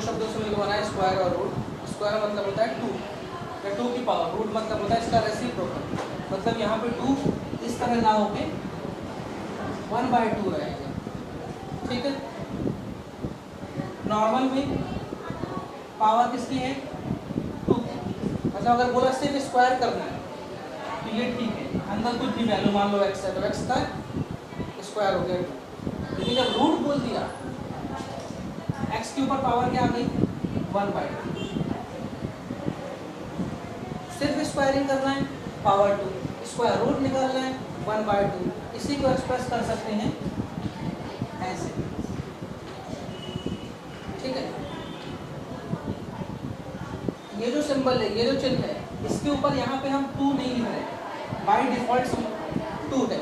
दो शब्दों से मिलवाना है, स्क्वायर और रूट। स्क्वायर मतलब होता है 2 या 2 की पावर, रूट मतलब होता है इसका रेसिप्रोकल, मतलब यहाँ पे 2 इस तरह ना होके 1/2 रहेगा, ठीक है। नॉर्मल में पावर किसकी है 2, मतलब अगर बोला सिर्फ स्क्वायर करना है तो ये ठीक है, अंदर कुछ भी वैल्यू मान लो x है तो x का स्क्वायर हो गया 2। लेकिन जब रूट बोल दिया, x के ऊपर पावर क्या आ गई 1/2, सिर्फ स्क्वायरिंग करना है पावर 2, स्क्वायर रूट निकालना है 1/2। इसी को एक्सप्रेस कर सकते हैं ऐसे, ठीक है। ये जो सिंबल है, ये जो चिन्ह है, इसके ऊपर यहाँ पे हम 2 नहीं लिख रहे, बाय डिफॉल्ट 2 है।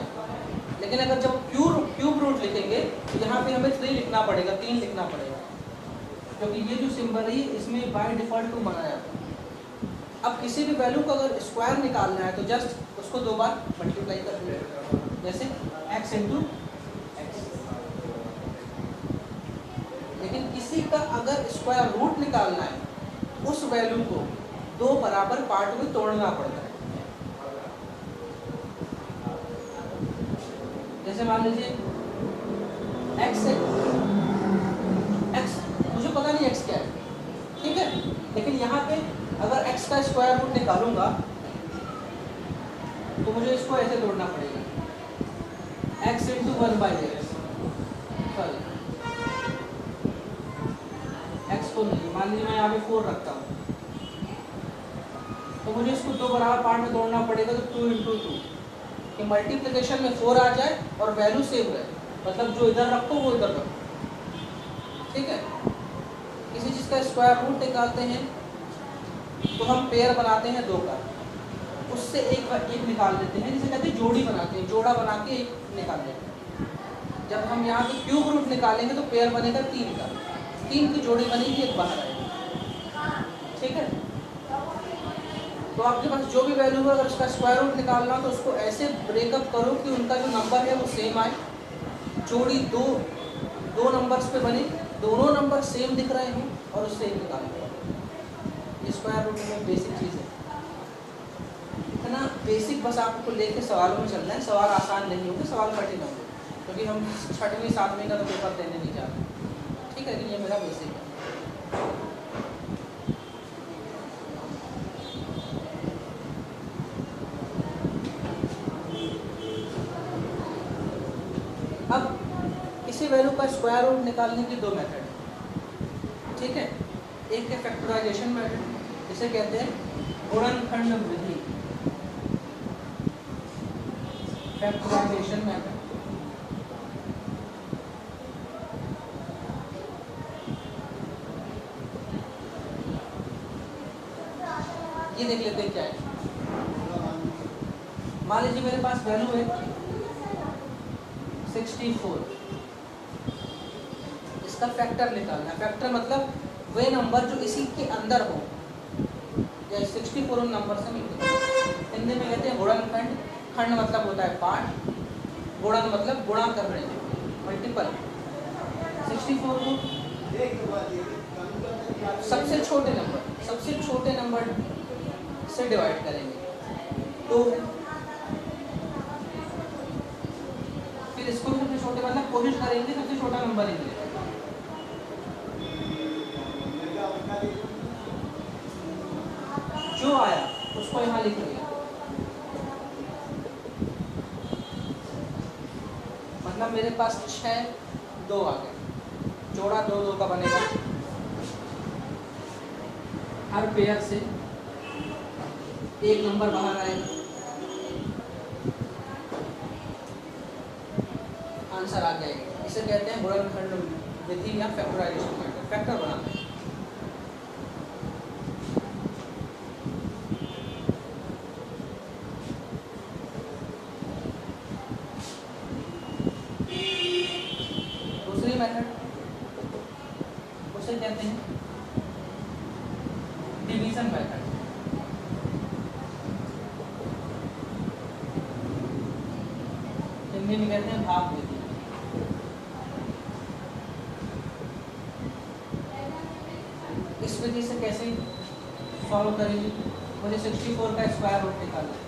लेकिन अगर जब क्यूब रूट लिखेंगे तो यहाँ पे हमें 3 लिखना पड़ेगा, 3 लिखना पड़ेगा, क्योंकि ये जो सिंबल है इसमें बाय डिफॉल्ट 2 माना जाता है। अब किसी भी वैल्यू को अगर स्क्वायर निकालना है तो जस्ट उसको 2 बार मल्टीप्लाई कर देंगे, जैसे x इंटू एक्स। लेकिन किसी का अगर स्क्वायर रूट निकालना है, उस वैल्यू को 2 बराबर पार्ट में तोड़ना पड़ता है। जैसे मान लीजिए x है, x मुझे पता नहीं x क्या है, ठीक है, लेकिन यहाँ पे अगर x का स्क्वायर रूट निकालूंगा तो मुझे इसको ऐसे तोड़ना पड़ेगा, x into 1/x, sorry x को नहीं, मान लीजिए मैं यहाँ पे 4 रखता हूँ तो मुझे इसको 2 बराबर पार्ट में तोड़ना पड़ेगा, तो 2 इंटू 2 कि मल्टीप्लिकेशन में 4 आ जाए और वैल्यू सेम रहे, मतलब जो इधर रखो वो इधर रखो, ठीक है। किसी चीज़ का स्क्वायर रूट निकालते हैं तो हम पेयर बनाते हैं 2 का, उससे एक निकाल देते हैं, जिसे कहते हैं जोड़ी बनाते हैं, जोड़ा बना के एक निकाल देते हैं। जब हम यहाँ पे क्यूब रूट निकालेंगे तो पेयर बनेगा 3 का, 3 की जोड़ी बनेगी, एक बाहर आएगी, ठीक है। तो आपके पास जो भी वैल्यू हो, अगर उसका स्क्वायर रूट निकालना हो तो उसको ऐसे ब्रेकअप करो कि उनका जो नंबर है वो सेम आए, जोड़ी दो नंबर्स पे बने, दोनों नंबर सेम दिख रहे हों और उससे एक निकाल दो। स्क्वायर रूट में बेसिक चीज़ है, इतना बेसिक बस आपको लेके सवालों में चलना है। सवाल आसान नहीं होंगे, सवाल कठिन होंगे, क्योंकि हम 6वीं 7वीं का तो पेपर देने नहीं जा रहे, ठीक है। लेकिन ये मेरा बेसिक है। अब किसी वैल्यू का स्क्वायर रूट निकालने की 2 मेथड है, ठीक है। एक है फैक्टराइजेशन मेथड, इसे कहते हैं गुणनखंड विधि, फैक्टराइजेशन मेथड। ये देख लेते हैं क्या है। मान लीजिए मेरे पास वैल्यू है 64, इसका फैक्टर निकालना है। फैक्टर मतलब वे नंबर जो इसी के अंदर हो, या 64 उन नंबर से मिलते हैं। हिंदी में कहते हैं गुणनखंड, खंड मतलब होता है पार्ट, गुणन मतलब गुणा कर रहे हैं, मल्टीपल। 64 को सबसे छोटे नंबर से डिवाइड करेंगे, तो फिर इसको भी सबसे छोटे मतलब कोशिश करेंगे सबसे छोटा नंबर ही मिलेगा। जो आया उसको यहाँ लिख लिया, मतलब मेरे पास 6 2 आ गए, जोड़ा 2 2 का बनेगा। हर पेयर से एक नंबर बाहर आएगा, आंसर आ जाएगा। इसे कहते हैं गुणनखंड विधि या फैक्टराइजेशन मेथड, फैक्टर बनाना है। दूसरी मेथड उसे कहते हैं डिवीजन मेथड। हिंदी में कहते हैं भाग विधि। सिंपलिसिटी से कैसे सॉल्व करेंगे, मुझे 64 का स्क्वायर रूट निकालना है।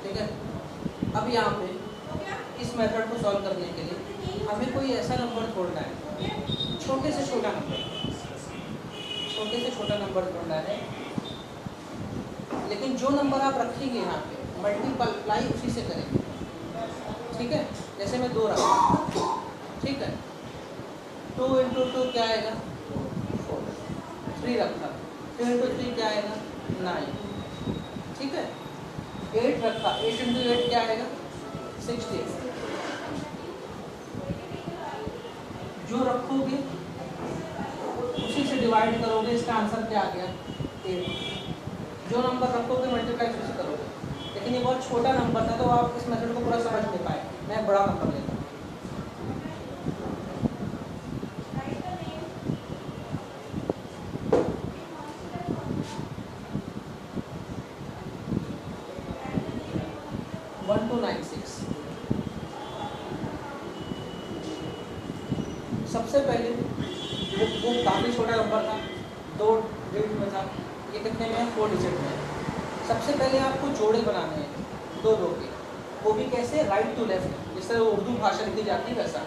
ठीक है, अब यहाँ पे इस मेथड को सॉल्व करने के लिए हमें कोई ऐसा नंबर छोड़ना है, छोटे से छोटा नंबर, छोटे से छोटा नंबर छोड़ना है, लेकिन जो नंबर आप रखेंगे यहाँ पे मल्टीप्लाई उसी से करेंगे। ठीक है, जैसे मैं 2 रखा, ठीक है, 2 इंटू 2 क्या आएगा 4, 3 रखा, 3 इंटू 3 क्या आएगा 9, ठीक है, 8 रखा, 8 इंटू 8 क्या आएगा 16। जो रखोगे उसी से डिवाइड करोगे, इसका आंसर क्या आ गया 8। जो नंबर रखोगे मल्टीप्लाई उसी से करोगे, लेकिन ये बहुत छोटा नंबर था तो आप इस मेथड को पूरा समझ नहीं पाए, मैं बड़ा नंबर लेता हूँ। सबसे पहले वो काफ़ी छोटा नंबर था, 2 डिजिट में था, ये कितने में है 4 डिजिट में है। सबसे पहले आपको जोड़े बनाने हैं 2 के, वो भी कैसे राइट टू लेफ्ट, जिस तरह उर्दू भाषा लिखी जाती है वैसा।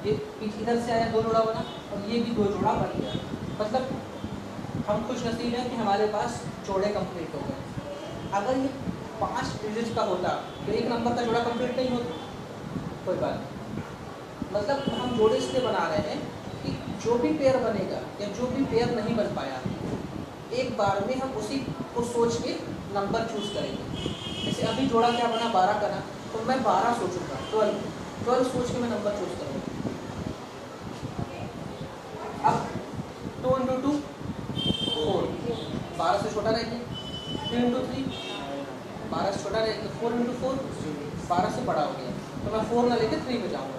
ये इधर से आया 2 जोड़ा बना और ये भी 2 जोड़ा बन गया, मतलब हम खुश नसीब हैं कि हमारे पास जोड़े कंप्लीट हो गए। अगर ये 5 डिजिट का होता तो एक नंबर का जोड़ा कंप्लीट नहीं होता, कोई बात नहीं। मतलब हम जोड़े इसलिए बना रहे हैं कि जो भी पेयर बनेगा या जो भी पेयर नहीं बन पाया, एक बार में हम उसी को सोच के नंबर चूज़ करेंगे। जैसे अभी जोड़ा क्या बना 12 का ना, तो मैं 12 सोचूंगा, 12 सोच के मैं नंबर चूज़ करूँगा। अब 2 इंटू 2 4, 12 से छोटा रहेगा, 3 इंटू 3 12 से छोटा रहेगा, 4 इंटू 4 12 से बड़ा हो गया, तो मैं 4 ना लेके 3 में जाऊँगा।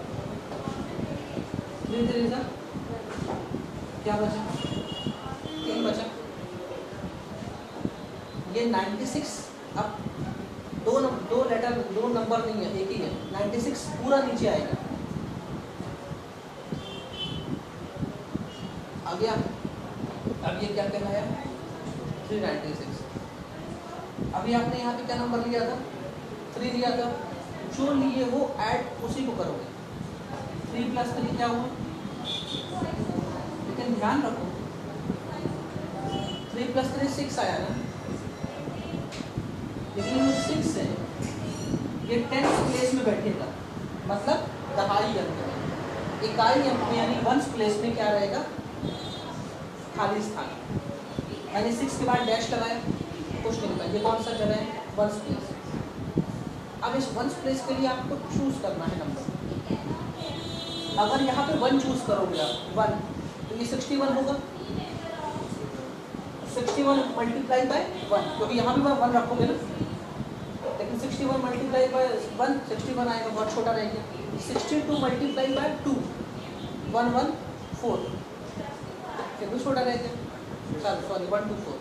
क्या बचा 3 बचा, ये 96। अब दो नंबर नहीं है, एक ही है, 96 पूरा नीचे आएगा। आ गया, अब ये क्या कहलाया 396। अभी आपने यहाँ पे क्या नंबर लिया था 3 लिया था, जो लिए वो ऐड उसी को करोगे, 3 + 3 क्या हुआ, लेकिन ध्यान रखो 3 + 3 6 आया ना, लेकिन वो 6 है, ये 10th प्लेस में बैठेगा, मतलब दहाई अंक में, इकाई अंक में, यानी 1st प्लेस में क्या रहेगा खाली स्थान। मैंने 6 के बाद डैश लगाया, कुछ नहीं लिखा, ये कौन सा जगह है 1st प्लेस। अब इस 1st प्लेस के लिए आपको चूज करना है नंबर। अगर यहाँ पे 1 चूज करोगे आप 1, तो ये 61 होगा, 61 मल्टीप्लाई बाय 1, क्योंकि यहाँ भी 1 रखोगे ना, लेकिन 61 मल्टीप्लाई बाय 1 61 आएगा, बहुत छोटा रहेगा। 62 मल्टीप्लाई बाय 2 114, फिर भी छोटा रहेगा, सॉरी 124।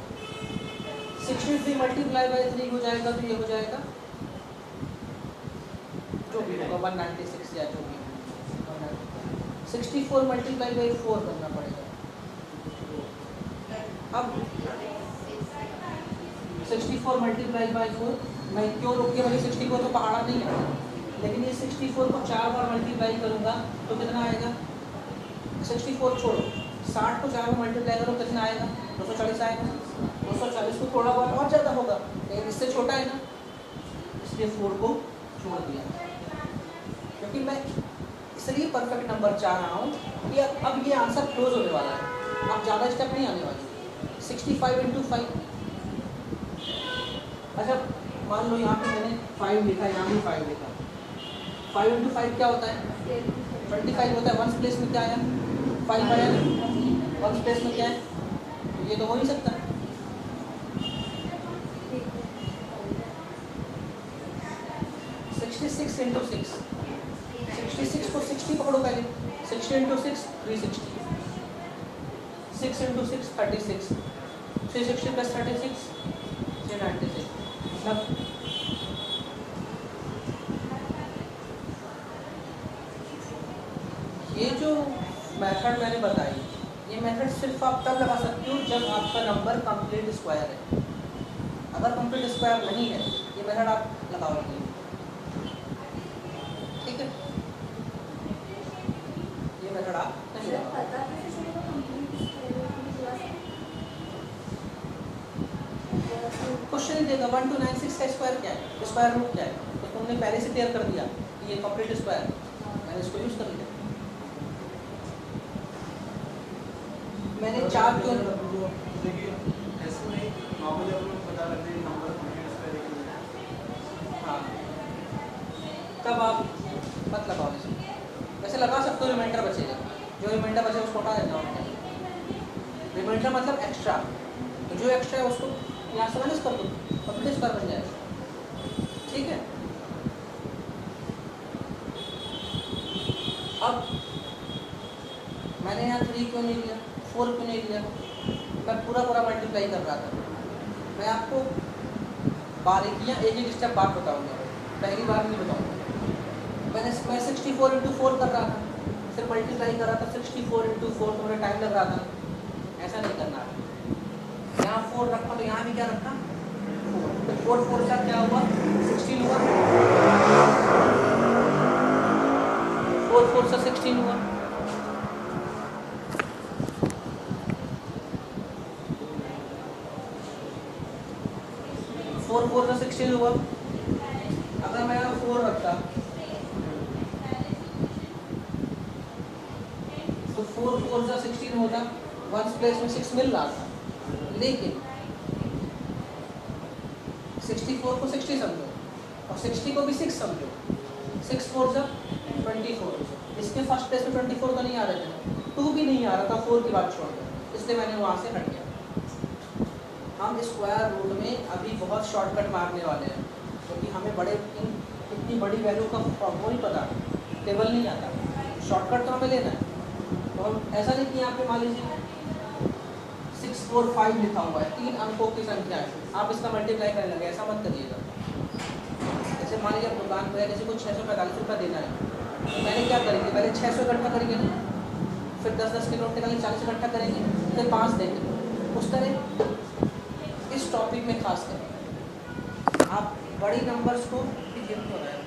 63 मल्टीप्लाई बाय 3 हो जाएगा, तो ये हो जाएगा जो भी होगा 196 या जो भी। 64 मल्टीप्लाई बाई 4 करना पड़ेगा। अब 64 मल्टीप्लाई बाई 4, मैं क्यों रोक के, मुझे 64 तो पहाड़ा नहीं है, लेकिन ये 64 को 4 बार मल्टीप्लाई करूँगा तो कितना आएगा, 64 छोड़ो, 60 को 4 बार मल्टीप्लाई करो कितना आएगा 240 आएगा। 240 को थोड़ा बहुत और ज़्यादा होगा, लेकिन इससे छोटा है ना, इसलिए 4 को छोड़ दिया, क्योंकि मैं इसलिए परफेक्ट नंबर चाह रहा हूँ कि अब ये आंसर क्लोज होने वाला है, अब ज़्यादा स्टेप नहीं आने वाली। 65 इंटू 5, अच्छा मान लो यहाँ पे मैंने 5 लिखा, यहाँ भी 5 लिखा, 5 इंटू 5 क्या होता है 25 होता है। 1st प्लेस में क्या आया 5 आया, 1st प्लेस में क्या है, तो ये तो हो नहीं सकता। इंटू 6, 66 को 60 पकड़ो पहले, 60 इंटू 6 360, 6 इंटू 6 36, 360 + 36 396, मतलब ये जो मेथड मैंने बताई, ये मेथड सिर्फ आप तब लगा सकते हो जब आपका नंबर कंप्लीट स्क्वायर है। अगर कंप्लीट स्क्वायर नहीं है ये मेथड आप लगाओगे, ठीक है, ये मेथड आप नहीं लगाओगे। क्वेश्चन ही देगा 1 2 9 6 का स्क्वायर क्या है, स्क्वायर रूट क्या है, तो तुमने पहले से तैयार कर दिया कि ये कंप्लीट स्क्वायर, मैंने इसको यूज कर लिया। मैंने चार क्यों देखिए ऐसे नहीं नॉर्मली आप लोग पता लगते हैं नंबर कंप्लीट स्क्वायर। हाँ, तब आप मत लगाओ इसमें, वैसे लगा सकते हो, रिमाइंडर बचेगा, जो रिमाइंडर बचेगा उसको हटा देना होता है। रिमाइंडर मतलब एक्स्ट्रा, तो जो एक्स्ट्रा है उसको यहाँ से माइनस कर दो, कंप्लीट स्क्वायर बन जाएगा, ठीक है। अब मैंने यहाँ 3 क्यों नहीं लिया, 4 क्यों नहीं लिया, मैं पूरा पूरा मल्टीप्लाई कर रहा था। मैं आपको बारीकियाँ एक एक स्टेप बाद बताऊँगा, पहली बार नहीं बताऊँगा। मैं 64 इंटू 4 कर रहा था, सिर्फ मल्टीप्लाई कर रहा था, 64 इंटू 4 तो मुझे टाइम लग रहा था, ऐसा नहीं करना है। यहाँ 4 रखा तो यहाँ भी क्या रखा 4, 4 का क्या हुआ 16 हुआ, 4 4 से 16 हुआ, 4 4 से 16 हुआ। अगर मैं यहाँ 4 रखता तो 4 4 से 16 होता, 1 प्लेस में 6 मिल रहा था, लेकिन 64 को 60 समझो और 60 को भी 6 समझो, 6 4 जा 24, इसके फर्स्ट प्लेस में 24 तो नहीं आ रहे थे, 2 भी नहीं आ रहा था, 4 की बात छोड़ दो, इसलिए मैंने वहाँ से हट गया। हम स्क्वायर रूट में अभी बहुत शॉर्टकट मारने वाले हैं, क्योंकि हमें इतनी बड़ी वैल्यू का वो नहीं पता, टेबल नहीं आता, शॉर्टकट तो हमें लेना है। तो हम ऐसा नहीं कि यहाँ पे मान लीजिए 6 4 5 लिखा हुआ है, 3 अंकों की संख्या है, आप इसका मल्टीप्लाई करने लगे, ऐसा मत करिएगा। जैसे मान लीजिए आप दुकान पर जैसे कुछ 645 रुपये देना है, तो पहले क्या करेंगे, पहले 600 इकट्ठा करेंगे ना, फिर 10-10 के नोट निकालेंगे, 40 इकट्ठा करेंगे, फिर 5 देंगे, उस तरह इस टॉपिक में खास कर आप बड़ी नंबर्स को गिनते हो रहे हैं।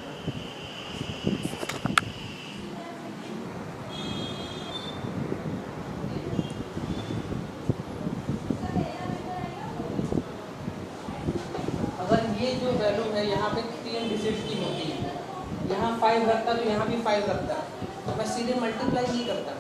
अगर ये जो वैल्यू है यहाँ पे 3 डिजिट की होती है, यहाँ 5 रखता तो यहाँ भी 5 रखता, तो मैं सीधे मल्टीप्लाई नहीं करता,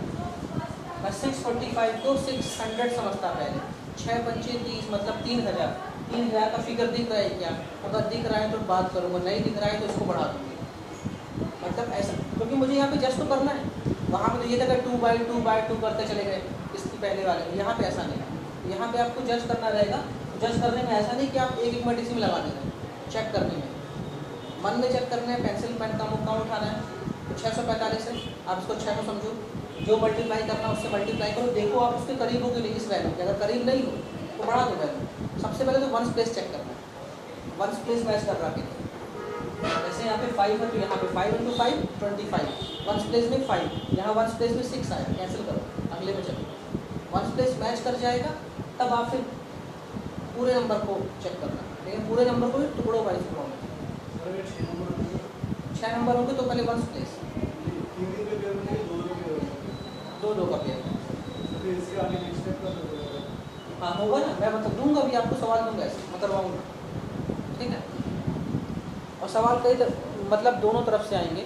मैं 645 को 600 समझता पहले, 6 पंचे 30 मतलब 3000, 3000 का फिगर दिख रहा है क्या, अगर दिख रहा है तो बात करूँगा, नहीं दिख रहा है तो इसको बढ़ा दूँगी, मतलब ऐसा, क्योंकि मुझे यहाँ पे जस्ट तो करना है। वहाँ पे तो ये था 2/2 करते चले गए इसकी पहले वाले में, यहाँ पे ऐसा नहीं, यहाँ पे आपको जज करना रहेगा। जज करने में ऐसा नहीं कि आप एक एक में डिसिमल लगा देंगे, चेक करने में मन में चेक करना है, पेंसिल पेन का मुक्का उठाना है, तो 645 है, आप इसको 600 समझो, जो मल्टीप्लाई करना है उससे मल्टीप्लाई करो, देखो आप उसके करीब हो कि नहीं इस वैल्यू के, अगर करीब नहीं हो तो बढ़ा दो वैल्यू। सबसे पहले तो वंस प्लेस चेक करना है, वंस प्लेस मैच कर रहा है, जैसे यहाँ पे 5 है तो यहाँ पे 5 इंटू 5 25, वंस प्लेस में 5, यहाँ वंस प्लेस में 6 आया, कैंसिल करो, अगले में चलो, वंस प्लेस मैच कर जाएगा, तब आप फिर पूरे नंबर को चेक करना, लेकिन पूरे नंबर को भी टुकड़ों वाइज टुकड़ों में, 6 नंबर होंगे तो पहले वंस प्लेस 2 का पेयर, हाँ होगा ना, मैं मतलब दूंगा भी आपको, सवाल दूंगा ऐसे, मैं करवाऊँगा, ठीक है। और सवाल कई मतलब दोनों तरफ से आएंगे,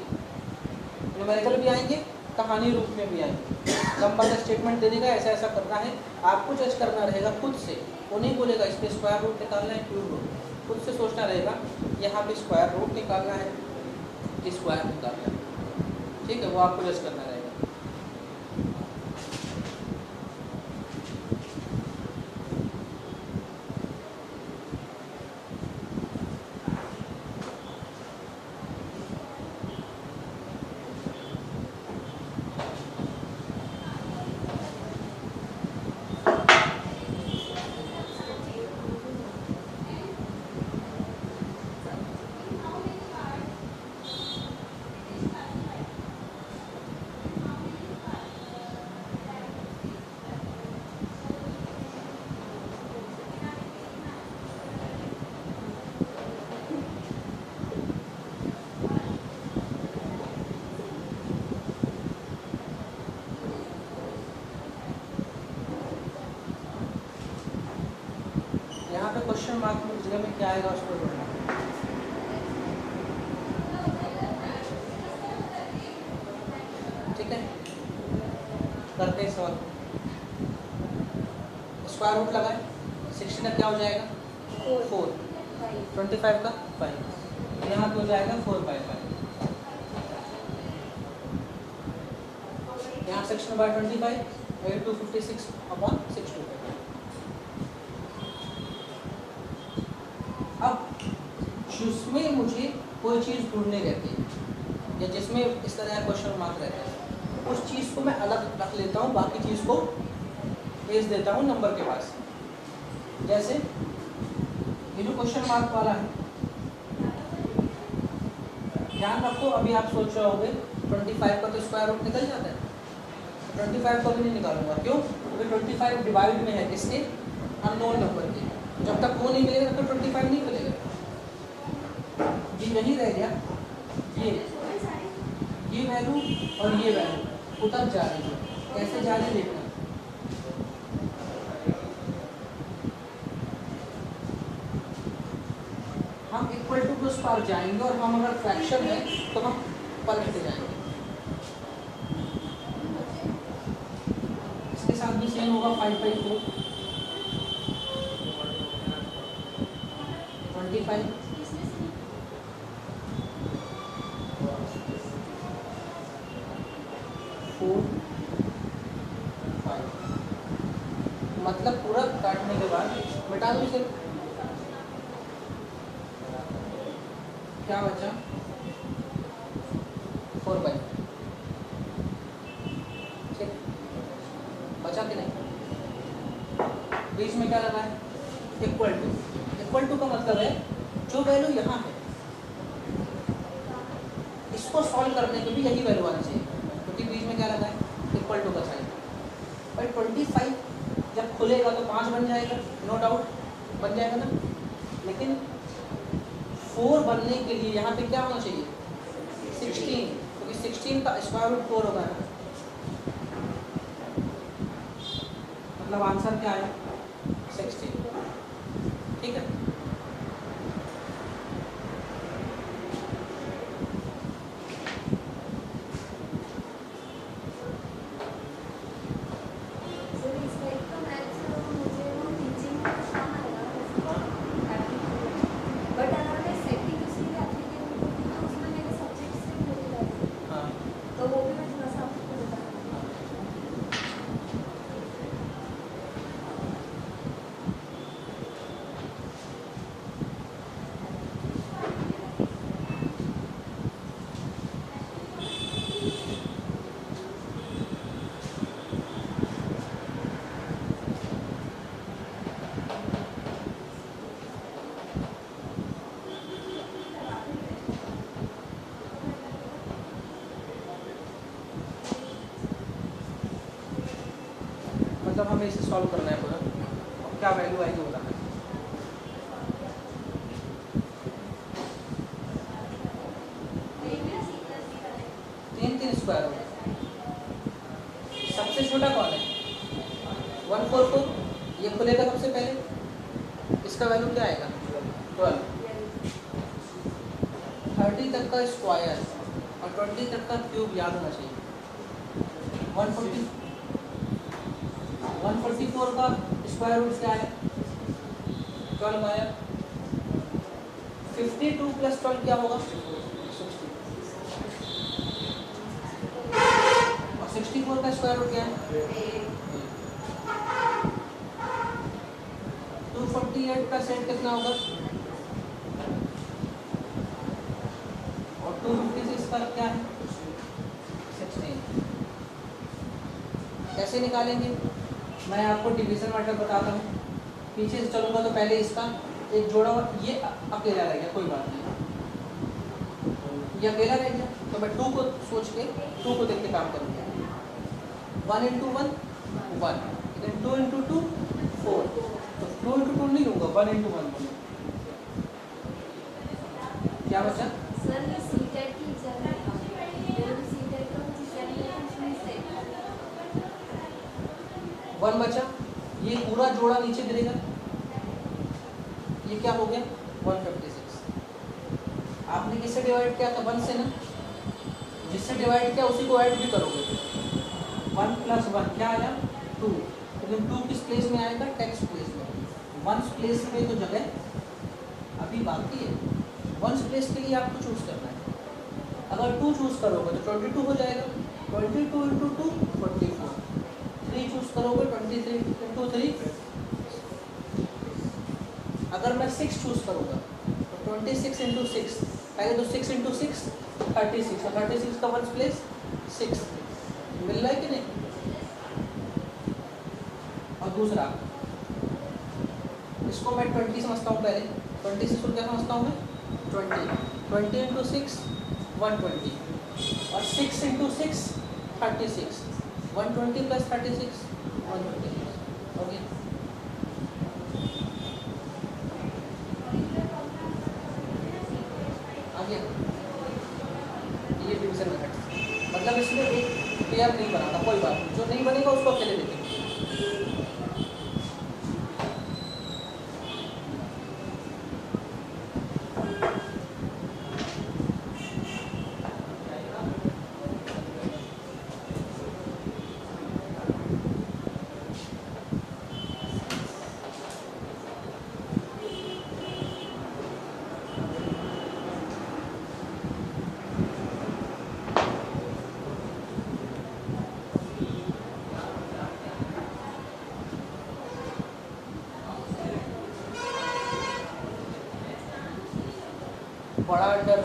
न्यूमेरिकल भी आएंगे, कहानी रूप में भी आएंगे, लंबा सा स्टेटमेंट दे देगा ऐसा ऐसा करना है, आपको जज करना रहेगा खुद से, वो नहीं बोलेगा इस पर स्क्वायर रूट निकालना है, क्यूब रूट, खुद से सोचना रहेगा यहाँ पे स्क्वायर रूट निकालना है कि स्क्वायर निकालना है, ठीक है, वो आपको जज करना रहेगा। क्वेश्चन मार्क में जगह में क्या आएगा उसको ढूंढना। ठीक है, करते हैं सवाल। स्क्वायर रूट लगाए, 16 का क्या हो जाएगा 4, 25 का 5, यहाँ तो हो जाएगा 4/5। यहाँ सेक्शन बाय 25 256/625। अब जिसमें मुझे कोई चीज़ ढूंढनी रहती है या जिसमें इस तरह का क्वेश्चन मार्क रहता है, उस चीज़ को मैं अलग रख लेता हूँ, बाकी चीज़ को भेज देता हूँ नंबर के पास। जैसे ये जो क्वेश्चन मार्क वाला है, ध्यान रखो, अभी आप सोच रहे होगे 25 का तो स्क्वायर रूट निकल जाता है, 25 को भी नहीं निकालूंगा। क्यों? क्योंकि 25 डिवाइड में है किसके, अननोन नंबर के। जब तक वो नहीं मिलेगा तो 25 नहीं मिलेगा। ये यही रह गया, ये वैल्यू और ये वैल्यू उतर जा रही है। कैसे जा रही है देखना। हम इक्वल टू के उस पार जाएंगे और हम अगर फ्रैक्शन है तो हम पलट के जाएंगे। इसके साथ भी सेम होगा 5/4 25 4 5, मतलब पूरा काटने के बाद मिटा दो इसे, क्या बचा 4/5। ठीक, बचा कि नहीं? बीच में क्या लगा है इक्वल टू। इक्वल टू का मतलब है जो वैल्यू यहाँ है इसको सॉल्व करने के भी यही वैल्यू आनी चाहिए, क्योंकि बीच में क्या लगा है इक्वल टू का साइन। भाई 25 जब खुलेगा तो 5 बन जाएगा, नो डाउट बन जाएगा ना। लेकिन 4 बनने के लिए यहाँ पे क्या होना चाहिए 16, क्योंकि 16 का स्क्वायर रूट 4 होगा ना। मतलब आंसर क्या आया 16। ठीक है, मतलब हमें इसे सॉल्व करना है पूरा। अब क्या वैल्यू आएगी बताना। 3 स्क्वायर होगा। सबसे छोटा कौन है 144, ये खुलेगा सबसे पहले, इसका वैल्यू क्या आएगा 12। 30 तक का स्क्वायर और 20 तक का क्यूब याद होना चाहिए। 144 का स्क्वायर रूट क्या है 12 आया। 52 + 12 क्या होगा 60, और 64 का स्क्वायर रूट क्या है 248 का सेट कितना होगा, और 256 का क्या है 16। कैसे निकालेंगे, मैं आपको डिवीजन मेथड बताता हूँ। पीछे से चलूँगा तो पहले इसका एक जोड़ा हुआ, ये अकेला रह गया, कोई बात नहीं, ये अकेला रह गया तो मैं 2 को सोच के 2 को देख के काम करूँगा। 1 × 1 1, लेकिन 2 × 2 4, तो 2 × 2 नहीं लूँगा, 1 × 1 लूँगा। क्या बचा सर ये सीटेट की एग्जाम है, सीटेट का सेट 1 बचा, ये पूरा जोड़ा नीचे गिरेगा, ये क्या हो गया 156। आपने किससे डिवाइड किया था 1 से ना, जिससे डिवाइड किया उसी को ऐड भी करोगे। 1 + 1 क्या आया 2, लेकिन 2 किस प्लेस में आएगा टेक्स्ट प्लेस में। वंस प्लेस में तो जगह अभी बाकी है, वंस प्लेस के लिए आपको चूज करना है। अगर 2 चूज करोगे तो 22 हो जाएगा, 22 × 2 44, 3 चूज करोगे 23 × 3। अगर मैं 6 चूज करूँगा तो 26 × 6, पहले तो 6 × 6 36, और 36 का वंस प्लेस 6 मिल रहा है कि नहीं। और दूसरा इसको मैं 20 समझता हूँ, पहले 26 को क्या समझता हूँ मैं 20 × 6 120, और 6 × 6 36, 120 + 36 126 हो गया। आगे ये डिवीजन मेथड, मतलब इसमें एक पेयर नहीं बना था, कोई बात नहीं, जो नहीं बनेगा उसको अकेले देखेंगे। बड़ा अंडर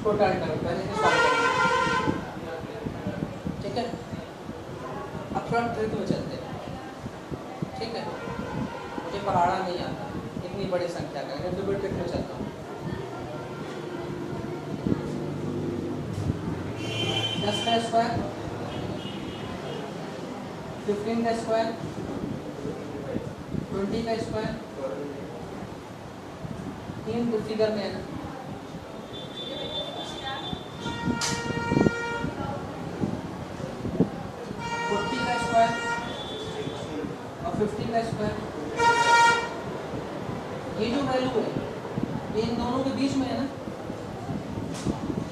छोटा अंडर पहले से सॉल्व करेंगे, ठीक है। अब थोड़ा ट्रिक में चलते हैं, ठीक है। मुझे पढ़ाना नहीं आता इतनी बड़ी संख्या का, लेकिन फिर भी ट्रिक में चलता हूँ। 10 का स्क्वायर, 15 का स्क्वायर, 20 का स्क्वायर, 3 फिगर में है ना, 40 का स्क्वायर और 50 का स्क्वायर। ये जो वैल्यू है ये इन दोनों के बीच में है ना,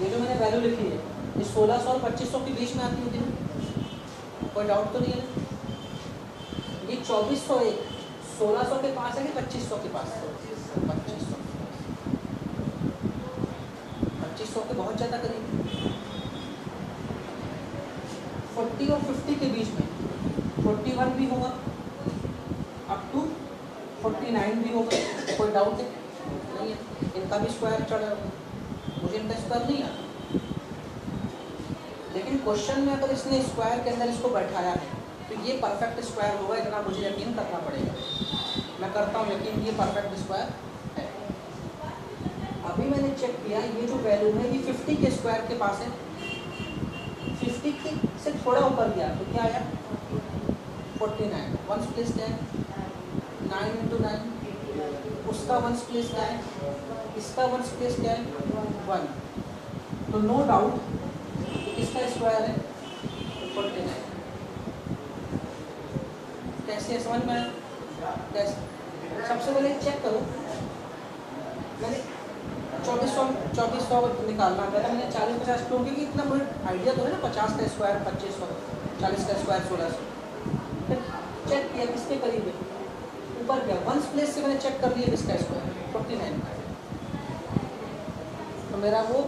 ये जो मैंने वैल्यू लिखी है ये 1600 और 2500 के बीच में आती होगी ना, कोई डाउट तो नहीं है ना। ये 2401 1600 के पास है कि 2500 के पास है, 2500 के बहुत ज़्यादा करीब। 40 और 50 के बीच में 41 भी होगा अप टू 49 भी होगा, कोई डाउट नहीं है। इनका भी स्क्वायर चढ़ा, मुझे इनका स्क्वायर नहीं आता, लेकिन क्वेश्चन में अगर इसने स्क्वायर के अंदर इसको बैठाया है तो ये परफेक्ट स्क्वायर होगा, इतना मुझे यकीन करना पड़ेगा। मैं करता हूँ यकीन, ये परफेक्ट स्क्वायर है। अभी मैंने चेक किया, ये जो वैल्यू है ये 50 के स्क्वायर के पास है, 50 की से थोड़ा ऊपर गया तो क्या आया 49। वंस प्लेस क्या है 9 × 9, उसका वंस प्लेस क्या है, इसका वंस प्लेस क्या है 1, तो नो डाउट इसका स्क्वायर है 49। कैसे समझ में आया? कैसे? सबसे पहले चेक करो, मैंने 2400 निकालना था, मैंने 40-50 क्योंकि इतना मुझे आइडिया तो है ना, 50 का स्क्वायर 2500, 40 का स्क्वायर 1600। फिर चेक किया किसके करीब है, ऊपर गया वंस प्लेस से मैंने चेक कर लिया किसका स्क्वायर 49 का है, तो मेरा वो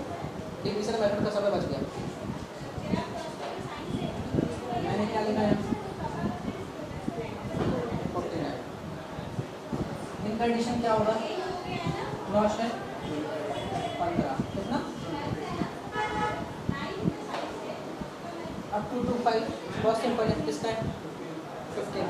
डिवीजन मेथड का समय बच गया। मैंने क्या लिखा है 49, इनका एडिशन क्या होगा 9 है 15, कितना अप टू 25, बहुत सिंपल है, किसका है 15।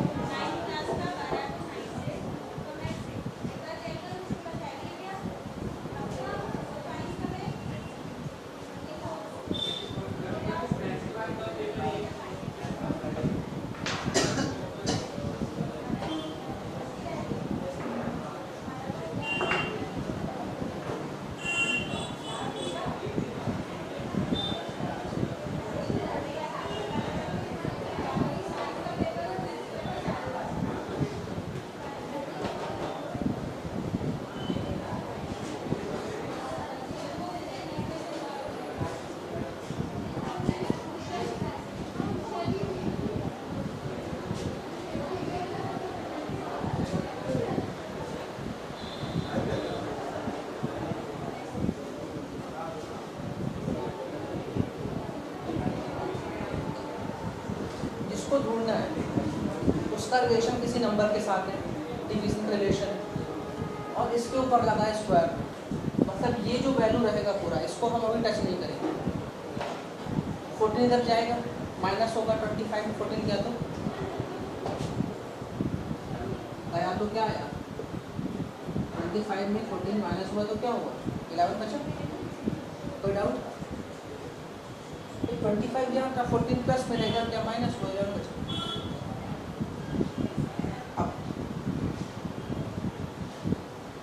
इसको ढूंढना है, उसका रिलेशन किसी नंबर के साथ है, डिवीजन रिलेशन, और इसके ऊपर लगा है स्क्वायर। मतलब ये जो वैल्यू रहेगा पूरा, इसको हम अभी टच नहीं करेंगे। 14 इधर जाएगा, माइनस होगा 25 में 14 किया तो आया, तो क्या आया 25 में 14 माइनस हुआ तो क्या हुआ 11 बचा। कोई डाउट? 25 यहाँ था, 14 प्लस में रहेगा क्या माइनस हुआ, 11 बचा। अब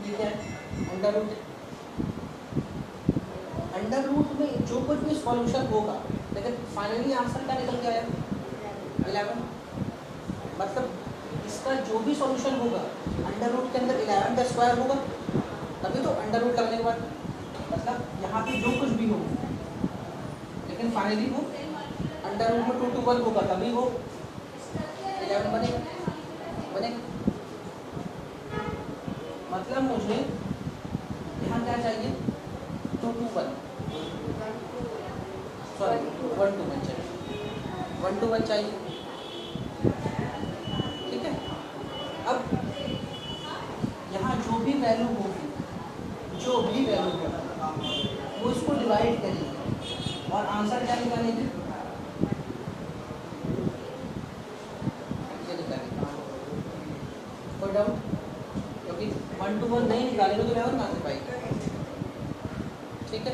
ये क्या है, अंडर रूट में जो कुछ भी सॉल्यूशन होगा, लेकिन फाइनली आंसर क्या निकल के आया 11। मतलब इसका जो भी सॉल्यूशन होगा अंडर रूट के अंदर 11 का स्क्वायर होगा, तभी तो अंडर रूट लगने के बाद, मतलब यहाँ पे जो कुछ भी हो, लेकिन फाइनली वो अंडर रूट में 2 to 1 होगा, तभी वो 11 बनेगा। मतलब मुझे यहाँ क्या चाहिए 2 to 1, सॉरी 1 to 1 चाहिए, 1 to 1 चाहिए। ठीक है, अब यहाँ जो भी वैल्यू होगी, वो इसको डिवाइड करेंगे और आंसर क्या निकालेंगे, ये निकालेंगे। कोई डाउट? क्योंकि 1 to 1 नहीं निकालेंगे तो 11 कहाँ से पाएंगे। ठीक है,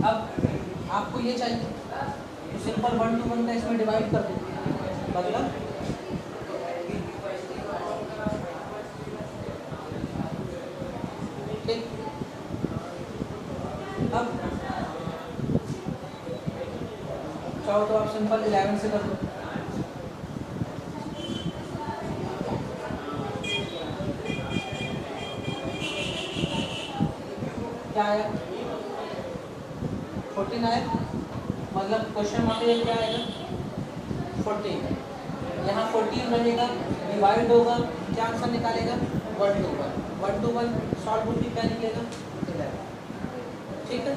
अब आपको ये चाहिए तो सिंपल 1 to 1 का इसमें डिवाइड कर देंगे, मतलब ठीक। अब चाहो तो आप सिंपल 11 से कर दो, क्या आया 14 आया, मतलब क्वेश्चन मार्क में क्या आएगा 14, यहाँ 14 रहेगा, डिवाइड होगा, क्या आंसर निकालेगा 1 to 1, 1 to 1 सॉल्व होगी क्या निकलेगा 11। ठीक है,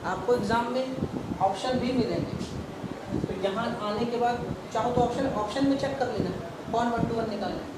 आपको एग्जाम में ऑप्शन भी मिलेंगे, तो यहाँ आने के बाद चाहो तो ऑप्शन में चेक कर लेना कौन 1 to 1 निकालना है।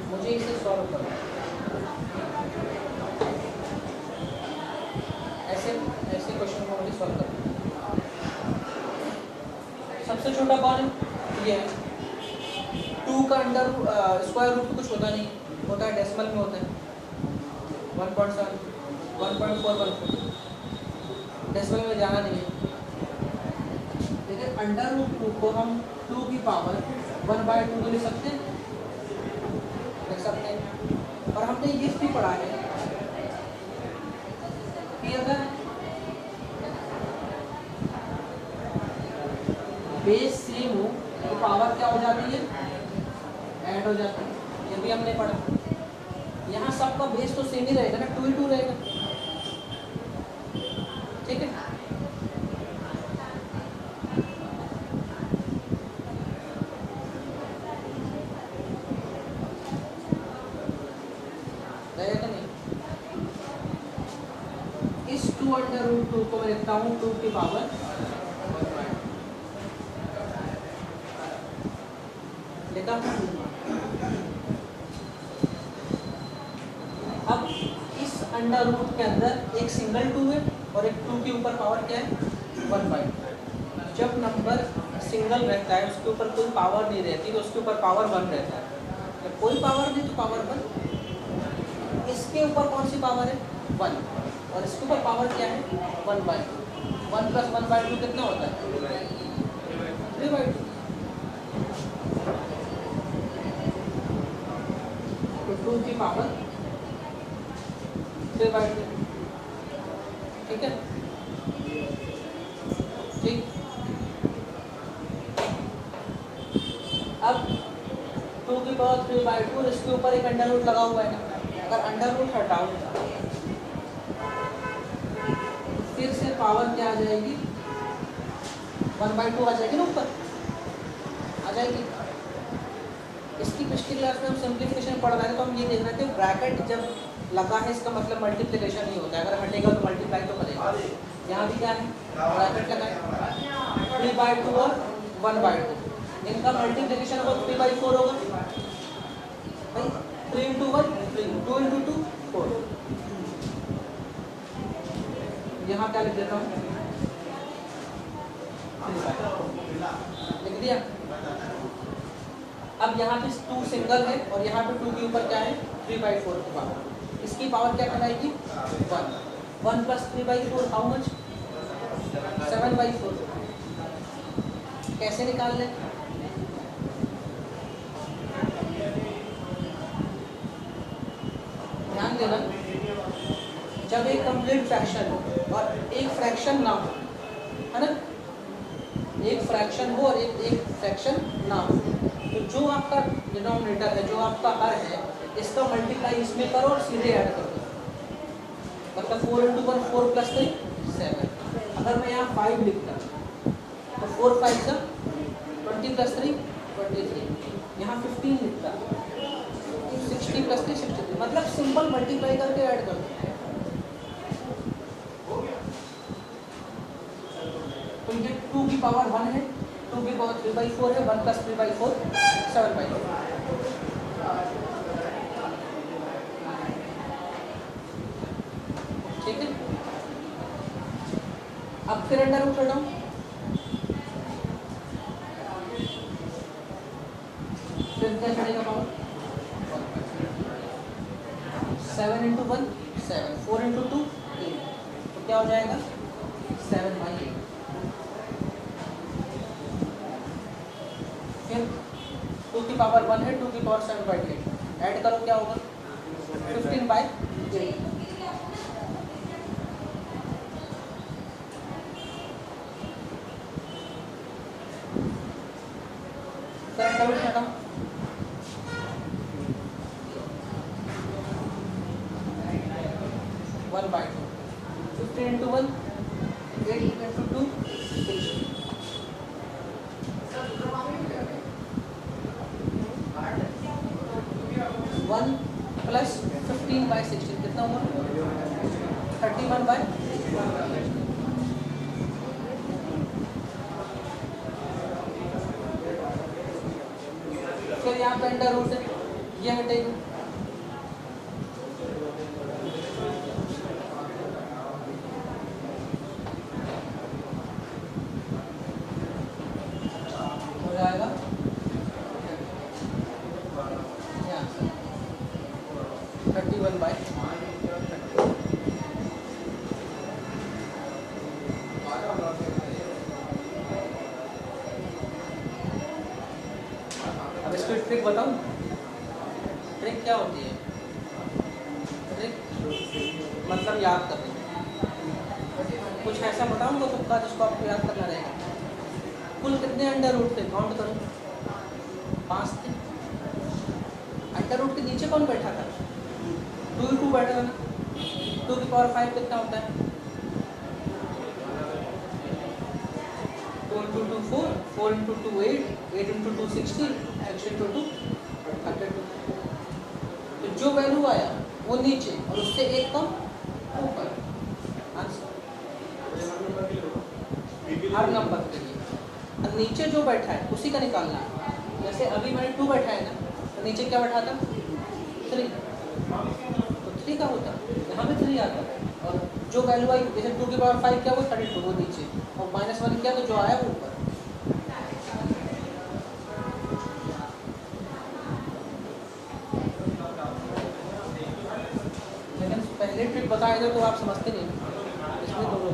मुझे इसे सॉल्व करना है, ऐसे क्वेश्चन को मुझे सॉल्व करना है। सबसे छोटा कौन है, ये है 2 का अंडर स्क्वायर रूट कुछ होता नहीं, होता है डेसिमल में होता है 1.7 1.414, डेसिमल में जाना नहीं है। लेकिन अंडर रूट 2 को हम 2 की पावर 1/2 तो लिख सकते हैं, और हमने ये भी पढ़ा है कि अगर बेस सेम हो तो पावर क्या हो जाती है, ऐड हो जाती है। ये भी हमने पढ़ा। यहाँ सबका बेस तो सेम ही रहेगा ना, 2 ही 2 रहेगा। ठीक है, रहेगा नहीं। इस 2/√2 को मैं लिखता हूँ 2 की पावर लिखा। अब इस अंडर रूट के अंदर एक सिंगल 2 है और एक 2 के ऊपर पावर क्या है 1/2। जब नंबर सिंगल रहता है उसके ऊपर कोई पावर नहीं रहती तो उसके ऊपर पावर 1 रहता है। जब कोई पावर नहीं तो पावर 1। इसके ऊपर कौन सी पावर है 1 और इसके ऊपर पावर क्या है 1/2। 1 + 1/2 कितना होता है? 3/2। तो 2 की पावर 3/2। ठीक है, ठीक। अब 2 की पावर 3/2 और इसके ऊपर एक अंडर रूट लगा हुआ है ना, अगर अंडर रूट हटाओ फिर से पावर क्या आ जाएगी? 1/2 आ जाएगी ना, ऊपर आ जाएगी। इसकी पिछली क्लास में हम सिंप्लीफिकेशन पढ़ रहे थे, तो हम ये देख रहे थे ब्रैकेट जब लगा है इसका मतलब मल्टीप्लिकेशन नहीं होता है, अगर हटेगा तो मल्टीप्लाई तो करेगा। यहाँ भी क्या है, ब्रैकेट लगा है, 3/2 और 1/2, इनका मल्टीप्लिकेशन होगा 3/4 होगा भाई। 3 × 1 3, 2 × 2 4। यहाँ क्या लिख देता हूँ, लिख दिया। अब यहाँ पे 2 सिंगल है और यहाँ पे 2 के ऊपर क्या है, 3/4 की पावर। इसकी पावर क्या कराएगी, 1। 1 + 3/4 हाउ मच, 7/4। कैसे निकाल लें, ध्यान देना, जब एक कंप्लीट फ्रैक्शन हो और एक फ्रैक्शन ना हो, है ना, एक फ्रैक्शन हो और एक फ्रैक्शन ना हो, तो जो आपका डिनोमिनेटर है, जो आपका हर है, इसका मल्टीप्लाई इसमें करो और सीधे ऐड कर दो। मतलब 4 × 1 4 + 3 7। अगर मैं यहाँ 5 लिखता तो 4 × 5 = 20 + 3 23। यहाँ 15 लिखता 60 + 3 63। मतलब सिंपल मल्टीप्लाई करके ऐड कर दो। तो ये 2 की पावर 1 है, 2 की पावर 3/4 है, 1 + 3/4 7/4। ठीक है, अब फिर अंडर रूट हटाओ, फिर क्या चढ़ेगा पावर, 7 × 1 7, 4 × 2 8, तो क्या हो जाएगा 7/8। फिर 2 की पावर 1 है, 2 की पावर 7/8, ऐड करो क्या होगा 15/8। फिर अंडर रूट हटाओ, 1/2, 15 × 1 8 × 2 60। 1 + 15/16 कितना हुआ, 31/। फिर यहाँ पे अंडर रूट है, ये हटेगा, हो जाएगा यहाँ से 31/30। अब इसको ट्रिक बताऊँ, ट्रिक क्या होती है, ट्रिक मतलब याद करना। कुछ ऐसा बताऊंगा तुक्का जिसको आपको याद करना रहेगा। कुल कितने अंडर रूट थे, काउंट करो, 5 थे। अंडर रूट के नीचे कौन बैठा था, 2 × 2 बैठा था ना। 2 की पावर 5 कितना होता है, 2 × 2 4, 4 × 2 8, 8 × 2 16, 6 × 2 32। तो जो वैल्यू आया वो नीचे और उससे एक कम ऊपर, आंसर हर नंबर के लिए। और नीचे जो बैठा है उसी का निकालना है। जैसे अभी मैंने 2 बैठा है ना, तो नीचे क्या बैठा था 3, तो 3 का होता, यहाँ भी 3 आता। और जो वैल्यू आई, जैसे 2 की पावर 5 क्या हुआ 32, वो नीचे, और -1 किया तो जो आया वो ऊपर। लेकिन पहले ट्रिक बताए थे तो आप समझते नहीं, इसमें दोनों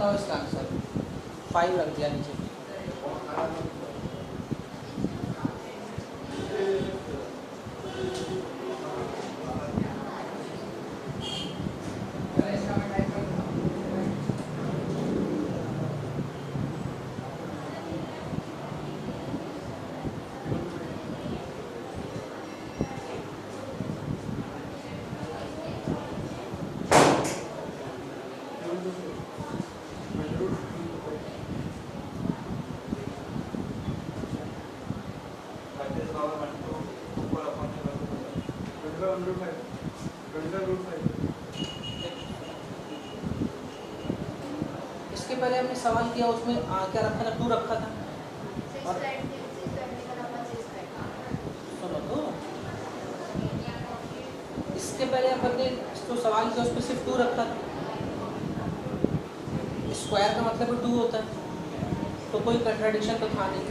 बताओ इसका आंसर। 5 रख दिया नीचे। इसके पहले हमने सवाल किया, उसमें क्या रखा था? 2 रखा था। और सुनो तो, इसके पहले हमने जो सवाल किया उसमें सिर्फ 2 रखा था। स्क्वायर का मतलब 2 होता है, तो कोई कंट्राडिक्शन तो था नहीं,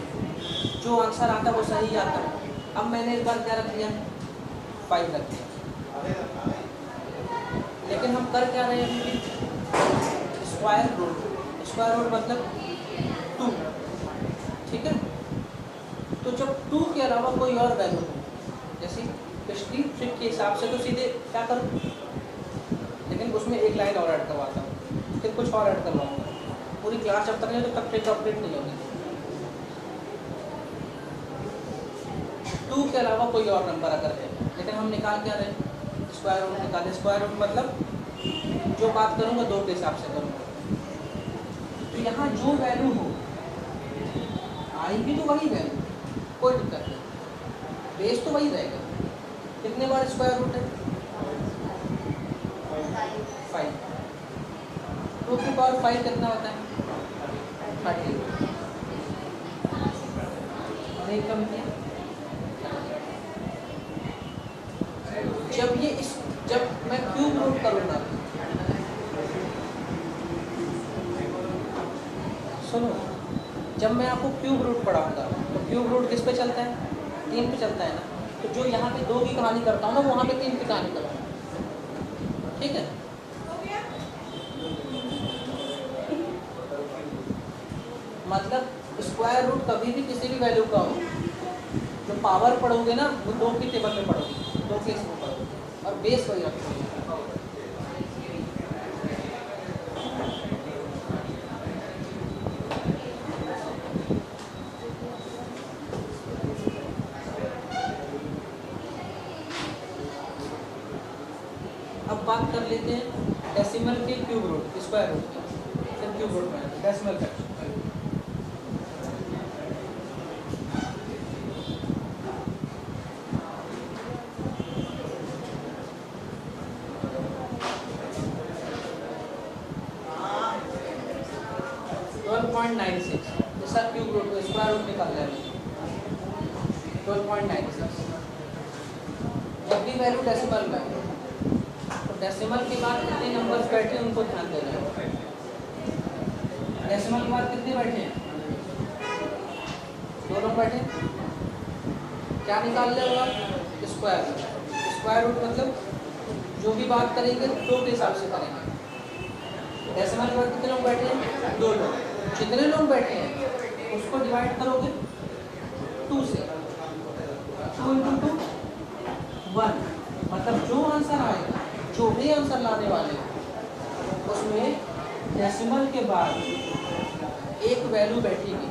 जो आंसर आता वो सही आता। अब मैंने इस बार क्या रख दिया? 5 रख दिया। लेकिन हम कर क्या रहे हैं अभी? Square root. स्क्वायर रूट मतलब 2, ठीक है। तो जब 2 के अलावा कोई और वैल्यू हो, जैसे पिछली ट्रिक के हिसाब से तो सीधे क्या करूँ, लेकिन उसमें एक लाइन और ऐड करवाता हूँ, फिर कुछ और ऐड करवाऊँगा। पूरी क्लास जब तक नहीं तो तब ट्रिक अपडेट नहीं होगी। 2 के अलावा कोई और नंबर अगर है, लेकिन हम निकाल क्या रहे? स्क्वायर रूट निकाले। स्क्वायर रूट मतलब जो बात करूँगा 2 के हिसाब से करूँगा। तो यहाँ जो वैल्यू हो आएगी तो वही वैल्यू, कोई दिक्कत नहीं, बेस तो वही रहेगा। कितने बार स्क्वायर रूट है? 5। 2 की पावर 5 कितना होता है? 30। नहीं कम किया। जब मैं क्यूब रूट करूँगा, सुनो, जब मैं आपको क्यूब रूट पढ़ाऊँगा तो क्यूब रूट किस पे चलता है? 3 पे चलता है ना। तो जो यहाँ पे 2 की कहानी करता हूँ ना, वहाँ पे 3 की कहानी करूँगा, ठीक है। मतलब स्क्वायर रूट कभी भी किसी भी वैल्यू का हो, जो पावर पढ़ोगे ना वो 2 की टेबल में पढ़ोगे, 2 के इसमें पढ़ोगे, और बेस वही रखोगे। अब बात कर लेते हैं डेसिमल के क्यूब रूट, स्क्वायर रूट के, फिर क्यूब रूट में डेसिमल का। इसका क्यूब रूट स्क्वायर रूट निकाल रहे हैं 12.96। जब भी वैल्यू डेसिमल में है तो डेसिमल के बाद कितने नंबर्स बैठे हैं उनको ध्यान देना है। डेसिमल के बाद कितने बैठे हैं? 2 लोग बैठे। क्या निकाल रहे हो आप? Square root. स्क्वायर रूट मतलब जो भी बात करेंगे 2 के हिसाब से करेंगे। डेसिमल के बाद कितने लोग बैठे हैं? 2 लोग। जितने लोग बैठे हैं उसको डिवाइड करोगे 2 से, 2 × 2 1। मतलब जो आंसर आएगा, जो भी आंसर लाने वाले उसमें डेसिमल के बाद एक वैल्यू बैठेगी।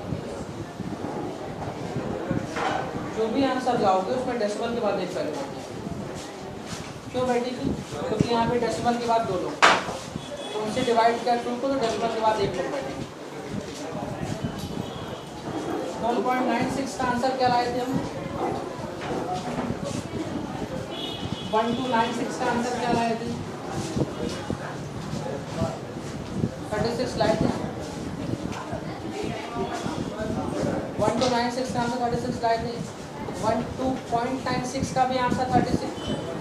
जो भी आंसर लाओगे उसमें डेसिमल के बाद एक वैल्यू बैठेगी। क्यों बैठेगी? क्योंकि यहाँ पे डेसिमल के बाद 2 लोग, तो उनसे डिवाइड किया 2 को, तो डेसिमल के बाद 1 लोग बैठेंगे। 12.96 का आंसर क्या लाए थे हम? 1296 का आंसर क्या लाए थे? 36 लाए थे। 1296 का आंसर 36 लाए थे। 12.96 का भी आंसर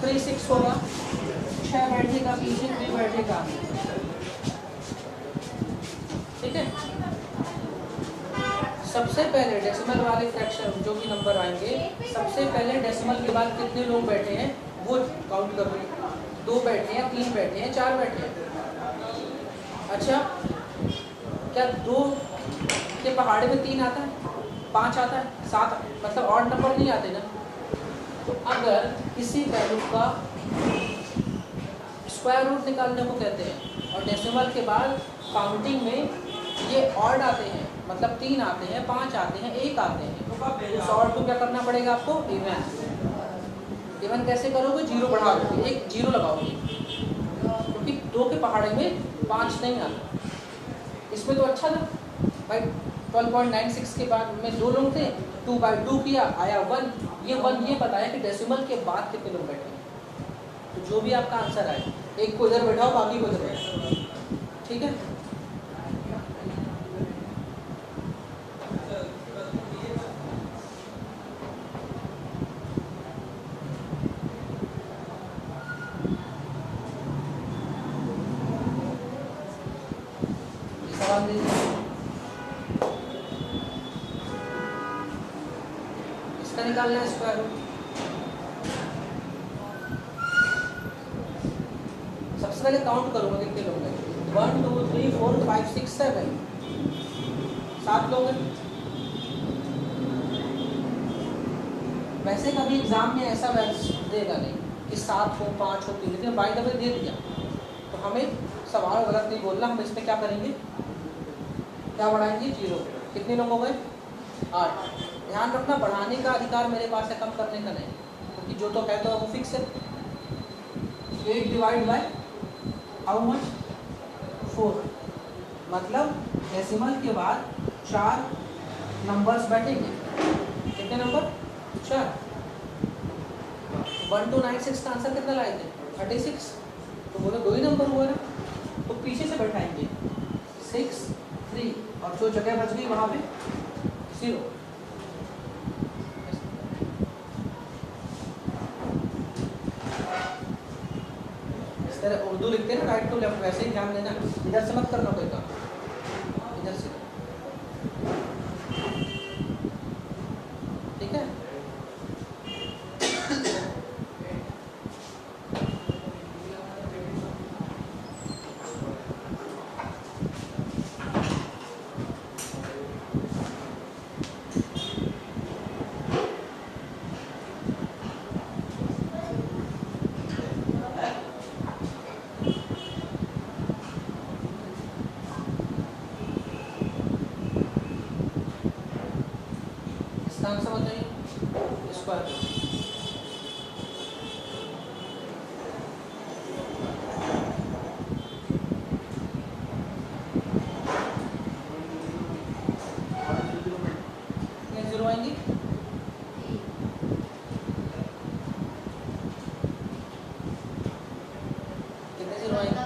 36 होगा। 6 बैठेगा पीछे, 3 बैठेगा, ठीक है। सबसे पहले डेसिमल वाले फ्रैक्शन जो भी नंबर आएंगे, सबसे पहले डेसिमल के बाद कितने लोग बैठे हैं वो काउंट करो। 2 बैठे हैं, 3 बैठे हैं, 4 बैठे हैं। अच्छा, क्या 2 के पहाड़े में 3 आता है, 5 आता है, 7, मतलब ऑड नंबर नहीं आते ना। तो अगर किसी वैल्यू का स्क्वायर रूट निकालने को कहते हैं और डेसिमल के बाद काउंटिंग में ये ऑड आते हैं, मतलब 3 आते हैं, 5 आते हैं, 1 आते हैं, तो उस ऑड को क्या करना पड़ेगा आपको? इवन। इवन कैसे करोगे? 0 बढ़ा दोगे, एक 0 लगाओगे, क्योंकि 2 के पहाड़े में 5 नहीं आता। इसमें तो अच्छा था भाई, 12.96 के बाद में 2 लोग थे, 2/2 किया, आया 1। ये 1 ये बताया कि डेसिमल के बाद कितने लोग बैठे हैं। तो जो भी आपका आंसर आए, एक को इधर बैठाओ, बाकी को इधर बैठाओ, ठीक है। सवाल दीजिए, इसका निकालना है स्क्वायर रूट। सबसे पहले काउंट करूंगा कितने लोग हैं। 1 2 3 4 5 6 7 7 लोग हैं। वैसे कभी एग्जाम में ऐसा देगा नहीं कि 7 हो, 5 हो, 3, लेकिन बाय द वे दे दिया, तो हमें सवाल गलत नहीं बोलना। हम इसमें क्या करेंगे, क्या बढ़ाएंगे? 0। कितने लोग हो गए? 8। ध्यान रखना, बढ़ाने का अधिकार मेरे पास है, कम करने का नहीं, क्योंकि जो तो है तो वो फिक्स है। 8 डिवाइड बाय हाउ मच? 4। मतलब डेसिमल के बाद 4 नंबर्स बैठेंगे। कितने नंबर? 4। 1296 का आंसर कितना लाए थे? 36। तो बोलो 2 ही नंबर हुआ ना, तो पीछे से बैठाएंगे 6 3, और जो जगह बच गई वहाँ पे 0। इस तरह उर्दू लिखते हैं ना, राइट टू लेफ्ट, वैसे ही ध्यान देना। इधर से मत करना कोई काम, इधर से, ठीक है। इसका आंसर बताइए, स्क्वायर रूट। कितने 0 आएंगे? कितने 0 आएंगे?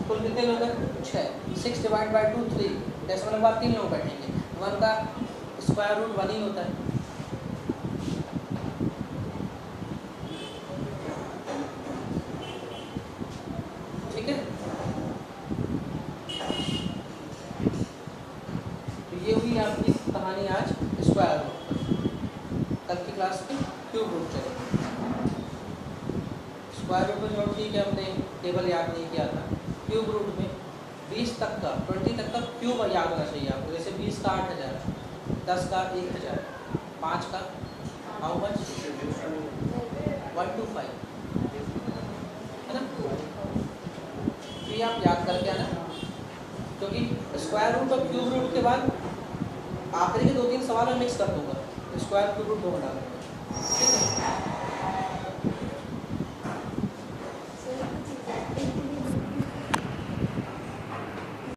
कुल कितने लोग हैं? 6। 6 डिवाइड बाय 2 3, डेसिमल के बाद 3 लोग बैठेंगे। 1 का स्क्वायर रूट 1 ही होता है। ठीक है, तो ये हुई आपकी कहानी आज स्क्वायर रूट पर। कल की क्लास में क्यूब रूट चलेगा। स्क्वायर रूट में जो ठीक है, हमने टेबल याद नहीं किया था। क्यूब रूट में 20 तक का, 20 तक का क्यूब याद होना चाहिए आपको। जैसे 20 का 8000, 10 का 1000, 5 का हाउ मच? 125, है ना। तो ये आप याद करके आना, क्योंकि स्क्वायर रूट और क्यूब रूट के बाद आखिरी के 2-3 सवाल में मिक्स कर दूंगा, स्क्वायर क्यूब रूट 2 बना दूंगा, ठीक है।